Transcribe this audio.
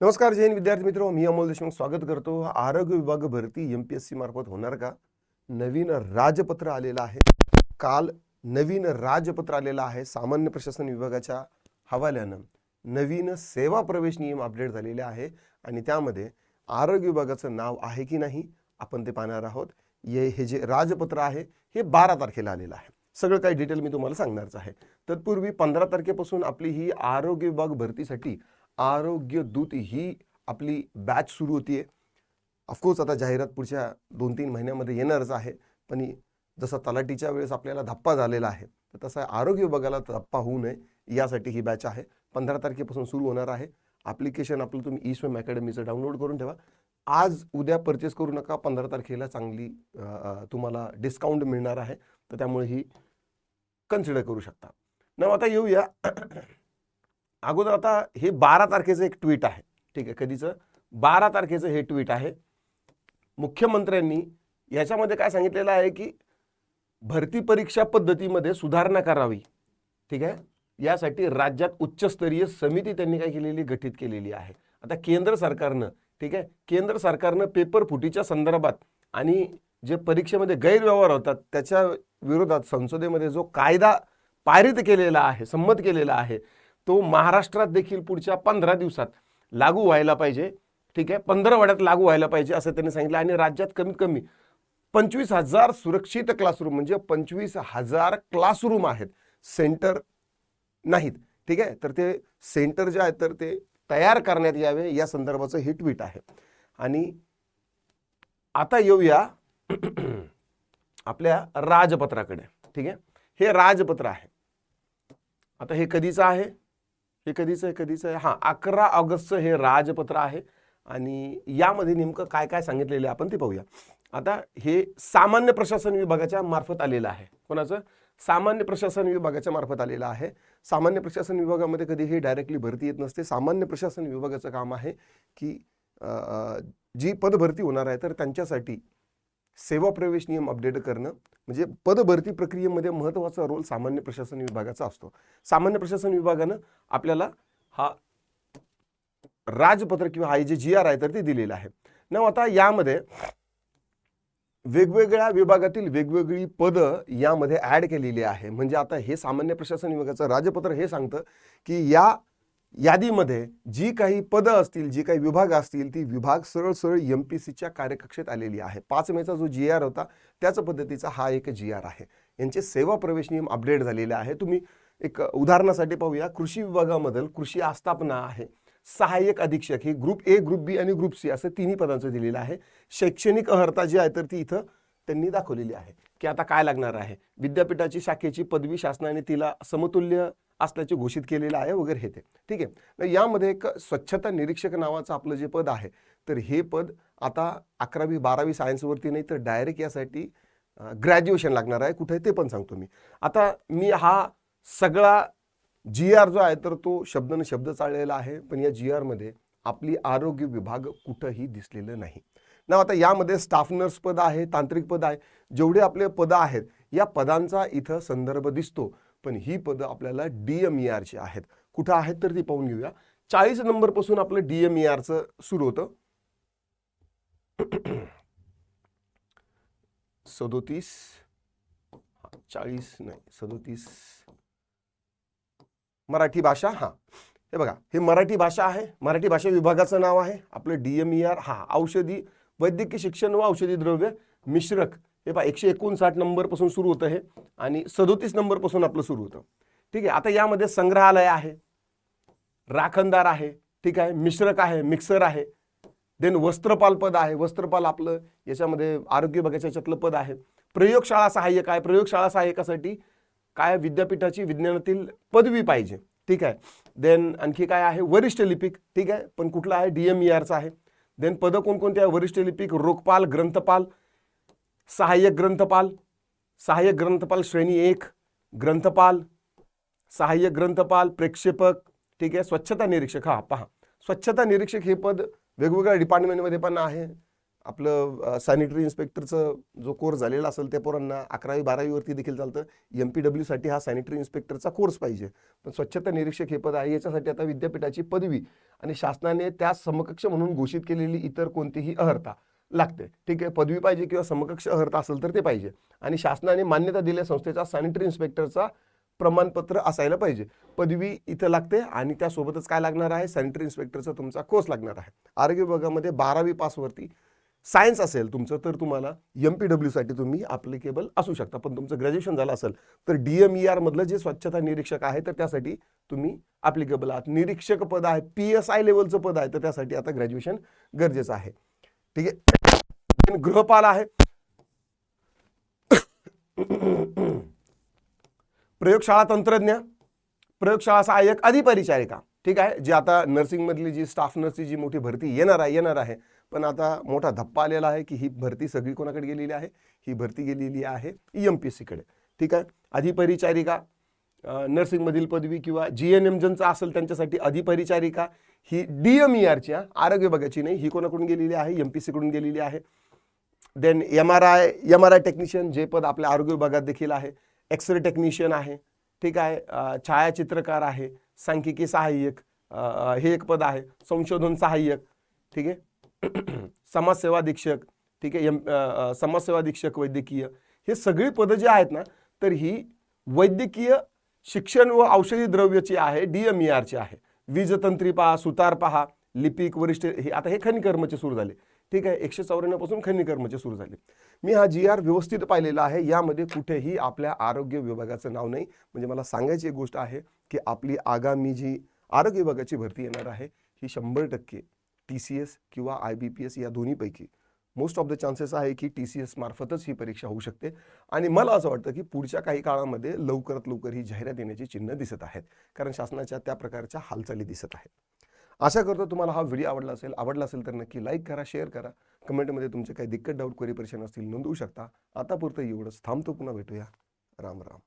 नमस्कार जैन विद्यार्थी मित्रों, मी अमोल देशमुख स्वागत करतो. आरोग्य विभाग भरती MPSC मार्फत होणार का? नवीन राजपत्र आलेलं आहे. काल नवीन राजपत्र आलेलं आहे. सामान्य प्रशासन विभागाच्या हवाल्यानं नवीन सेवा प्रवेश नियम अपडेट झालेले आहे आणि त्यामध्ये आरोग्य विभागाचं नाव आहे की नाही आपण ते पाहणार आहोत. हे जे राजपत्र आहे हे 12 तारखेला आलेलं आहे. सगळं काही डिटेल मी तुम्हाला सांगणारच आहे. तत्पूर्वी 15 तारखेपासून आपली ही आरोग्य विभाग भरतीसाठी आरोग्य दूत ही आपली बॅच सुरू होतीये. ऑफकोर्स आता जाहिरात पुढच्या 2-3 महिन्यामध्ये येणारच आहे, पण जसा तलाठीच्या वेळेस आपल्याला धप्पा झालेला आहे तर तसा आरोग्य विभागाला धप्पा होऊ नये यासाठी ही बॅच आहे. 15 तारखेपासून सुरू होणार आहे. ॲप्लिकेशन आपलं तुम्ही eSwim अकॅडमीचं डाउनलोड करून ठेवा. आज उद्या परचेस करू नका. 15 तारखेला चांगली तुम्हाला डिस्काउंट मिळणार आहे, तर त्यामुळे ही कन्सिडर करू शकता. ना आता येऊया अगोदर. आता हे 12 तारखेचं एक ट्विट आहे. ठीक आहे, कधीचं 12 तारखेचं हे ट्विट आहे. मुख्यमंत्र्यांनी याच्यामध्ये काय सांगितलेलं आहे की भरती परीक्षा पद्धतीमध्ये सुधारणा करावी. ठीक आहे, यासाठी राज्यात उच्चस्तरीय समिती त्यांनी काय केलेली गठीत केलेली आहे. आता केंद्र सरकारनं, ठीक आहे, केंद्र सरकारनं पेपर फुटीच्या संदर्भात आणि जे परीक्षेमध्ये गैरव्यवहार होतात त्याच्या विरोधात संसदेमध्ये जो कायदा पारित केलेला आहे, संमत केलेला आहे, तो महाराष्ट्रात देखील पुढच्या 15 दिवसात लागू व्हायला पाहिजे. ठीक आहे, 15 वाड्यात लागू व्हायला पाहिजे असं त्यांनी सांगितलं. आणि राज्यात कमीत कमी 25,000 सुरक्षित क्लासरूम म्हणजे 25,000 क्लासरूम आहेत, सेंटर नाहीत. ठीक आहे, तर ते सेंटर जे आहेत तर ते तयार करण्यात यावे या संदर्भाचं हे ट्विट आहे. आणि आता येऊया आपल्या राजपत्राकडे. ठीक आहे, हे राजपत्र आहे. आता हे कधीचं आहे? हे कधीचं आहे? हां, 11 ऑगस्टचं हे राजपत्र आहे. आणि यामध्ये नेमकं काय काय सांगितलेलं आहे आपण ते पाहूया. आता हे सामान्य प्रशासन विभागाच्या मार्फत आलेलं आहे. कोणाचं? सामान्य प्रशासन विभागाच्या मार्फत आलेलं आहे. सामान्य प्रशासन विभागामध्ये कधी हे डायरेक्टली भरती येत नसते. सामान्य प्रशासन विभागाचं काम आहे की जी पदभरती होणार आहे तर त्यांच्यासाठी सेवा प्रवेश नियम अपडेट करणं, म्हणजे पदभरती प्रक्रियेमध्ये महत्त्वाचा रोल सामान्य प्रशासन विभागाचा असतो. सामान्य प्रशासन विभागानं आपल्याला हा राजपत्र किंवा हा जे GR आहे तर ते दिलेलं आहे. ना आता यामध्ये वेगवेगळ्या विभागातील वेगवेगळी पदं यामध्ये ॲड केलेली आहे. म्हणजे आता हे सामान्य प्रशासन विभागाचं राजपत्र हे सांगतं की या यादीमध्ये जी काही पदं असतील, जी काही विभाग असतील, ती विभाग सरळ सरळ MPSCच्या कार्यकक्षेत आलेली आहे. 5 मेचा जो GR होता त्याच पद्धतीचा हा एक GR आहे. यांचे सेवा प्रवेश नियम अपडेट झालेले आहे. तुम्ही एक उदाहरणासाठी पाहूया. कृषी विभागामधील कृषी आस्थापना आहे, सहाय्यक अधीक्षक, हे ग्रुप A, ग्रुप B आणि ग्रुप C असं तिन्ही पदांचं दिलेलं आहे. शैक्षणिक अर्हता जी आहे तर ती इथं त्यांनी दाखवलेली आहे की आता काय लागणार आहे. विद्यापीठाची शाखेची पदवी शासनाने तिला समतुल्य असल्याचे घोषित केलेलं आहे वगैरे हे ते. ठीक आहे, यामध्ये एक स्वच्छता निरीक्षक नावाचं आपलं जे पद आहे तर हे पद आता 11वी 12वी सायन्सवरती नाही तर डायरेक्ट यासाठी ग्रॅज्युएशन लागणार आहे. कुठे ते पण सांगतो मी. आता मी हा सगळा GR जो आहे तर तो शब्दानं शब्द चाललेला आहे, पण या GR मध्ये आपली आरोग्य विभाग कुठंही दिसलेलं नाही ना. आता यामध्ये स्टाफ नर्स पद आहे, तांत्रिक पद आहे, जेवढे आपले पदं आहेत या पदांचा इथं संदर्भ दिसतो, पण ही पदं आपल्याला DMERची आहेत. कुठं आहेत तर ती पाहून घेऊया. 40 नंबर पासून आपलं DMERचं सुरू होतं. 37 मराठी भाषा. हां, हे बघा, हे मराठी भाषा आहे. मराठी भाषा विभागाचं नाव आहे आपलं DMER. हा औषधी वैद्यकीय शिक्षण व औषधी द्रव्य मिश्रक, हे पहा 159 नंबर पासून सुरू होतं हे आणि 37 नंबर पासून आपलं सुरू होतं. ठीक आहे, आता यामध्ये संग्रहालय आहे, राखणदार आहे, ठीक आहे, मिश्रक आहे, मिक्सर आहे, देन वस्त्रपाल पद आहे. वस्त्रपाल आपलं याच्यामध्ये आरोग्य विभागाच्या याच्यातलं पद आहे. प्रयोगशाळा सहाय्यक आहे. प्रयोगशाळा सहाय्यकासाठी काय विद्यापीठाची विज्ञानातील पदवी पाहिजे. ठीक आहे, देन आणखी काय आहे, वरिष्ठ लिपिक. ठीक आहे, पण कुठला आहे, DMERचा आहे. देन पदं कोणकोणते आहे, वरिष्ठ लिपिक, रोगपाल, ग्रंथपाल, सहाय्यक ग्रंथपाल, सहाय्यक ग्रंथपाल श्रेणी 1, ग्रंथपाल, सहाय्यक ग्रंथपाल, प्रेक्षेपक. ठीक आहे, स्वच्छता निरीक्षक. हा पहा, स्वच्छता निरीक्षक हे पद वेगवेगळ्या डिपार्टमेंटमध्ये पण आहे. आपलं सॅनिटरी इन्स्पेक्टरचं जो कोर्स झालेला असेल त्या पोरांना 11वी 12वी वरती देखील चालतं. MPW साठी हा सॅनिटरी इन्स्पेक्टरचा कोर्स पाहिजे. पण स्वच्छता निरीक्षक हे पद आहे, याच्यासाठी आता विद्यापीठाची पदवी आणि शासनाने त्या समकक्ष म्हणून घोषित केलेली इतर कोणतीही अर्हता लागते. ठीक आहे, पदवी पाहिजे किंवा समकक्ष अर्हता असेल तर ते पाहिजे. आणि शासनाने मान्यता दिलेल्या संस्थेचा सॅनिटरी इन्स्पेक्टरचा प्रमाणपत्र असायला पाहिजे. पदवी इथं लागते आणि त्यासोबतच काय लागणार आहे, सॅनिटरी इन्स्पेक्टरचा तुमचा कोर्स लागणार आहे. आरोग्य विभागामध्ये 12वी पासवरती सायन्स असेल तुमचं तर तुम्हाला MPW साठी तुम्ही ॲप्लिकेबल असू शकता. पण तुमचं ग्रॅज्युएशन झालं असेल तर DMER मधलं जे स्वच्छता निरीक्षक आहे तर त्यासाठी तुम्ही ॲप्लिकेबल आहात. निरीक्षक पद आहे, PSI लेवलचं पद आहे, तर त्यासाठी आता ग्रॅज्युएशन गरजेचं आहे. ठीक आहे. गृहपाल आहे, प्रयोगशाळा तंत्रज्ञ, प्रयोगशाळा सहाय्यक, अधिपरिचारिका. ठीक आहे, जी आता नर्सिंगमधली जी स्टाफ नर्सची जी मोठी भरती येणार आहे. पण आता मोठा धप्पा आलेला आहे की ही भरती सगळी कोणाकडे गेलेली आहे, ही भरती गेलेली आहे MPSC कडे. ठीक आहे, अधिपरिचारिका नर्सिंगमधील पदवी किंवा GNM ज्यांचं असेल त्यांच्यासाठी अधिपरिचारिका ही DMERच्या आरोग्य विभागाची नाही, ही कोणाकडून गेलेली आहे, MPSC कडून गेलेली आहे. देन MRI टेक्निशियन जे पद आपल्या आरोग्य विभागात देखील आहे. एक्सरे टेक्निशियन आहे. ठीक आहे, छायाचित्रकार आहे, सांख्यिकी सहाय्यक हे एक पद आहे, संशोधन सहाय्यक. ठीक आहे, समाजसेवा अधीक्षक. ठीक आहे, समाजसेवा अधीक्षक वैद्यकीय, हे सगळी पदं जी आहेत ना तर ही वैद्यकीय शिक्षण व औषधी द्रव्याची आहे, DMERची आहे. वीजतंत्री पहा, सुतार पहा, लिपिक, वरिष्ठ, हे आता हे खनिकर्मचे सुरू झाले. ठीक आहे, 194 पासून खनिकर्मचे सुरू झाले. मी हा GR व्यवस्थित पाहिलेला आहे, यामध्ये कुठेही आपल्या आरोग्य विभागाचं नाव नाही. म्हणजे मला सांगायची एक गोष्ट आहे की आपली आगामी जी आरोग्य विभागाची भरती येणार आहे ही 100% TCS किंवा IBPS या दोन्हीपैकी मोस्ट ऑफ द चान्सेस आहे की TCS मार्फतच ही परीक्षा होऊ शकते. आणि मला असं वाटतं की पुढच्या काही काळामध्ये लवकरात लवकर ही जाहिरात येण्याची चिन्ह दिसत आहेत, कारण शासनाच्या त्या प्रकारच्या हालचाली दिसत आहेत. आशा करतो तुम्हाला हा व्हिडिओ आवडला असेल तर नक्की लाईक करा, शेअर करा, कमेंटमध्ये तुमचे काही दिक्कत, डाऊट, क्वेरी, परेशान असतील नोंदवू शकता. आतापुरतं एवढंच, थांबतो, पुन्हा भेटूया. राम राम.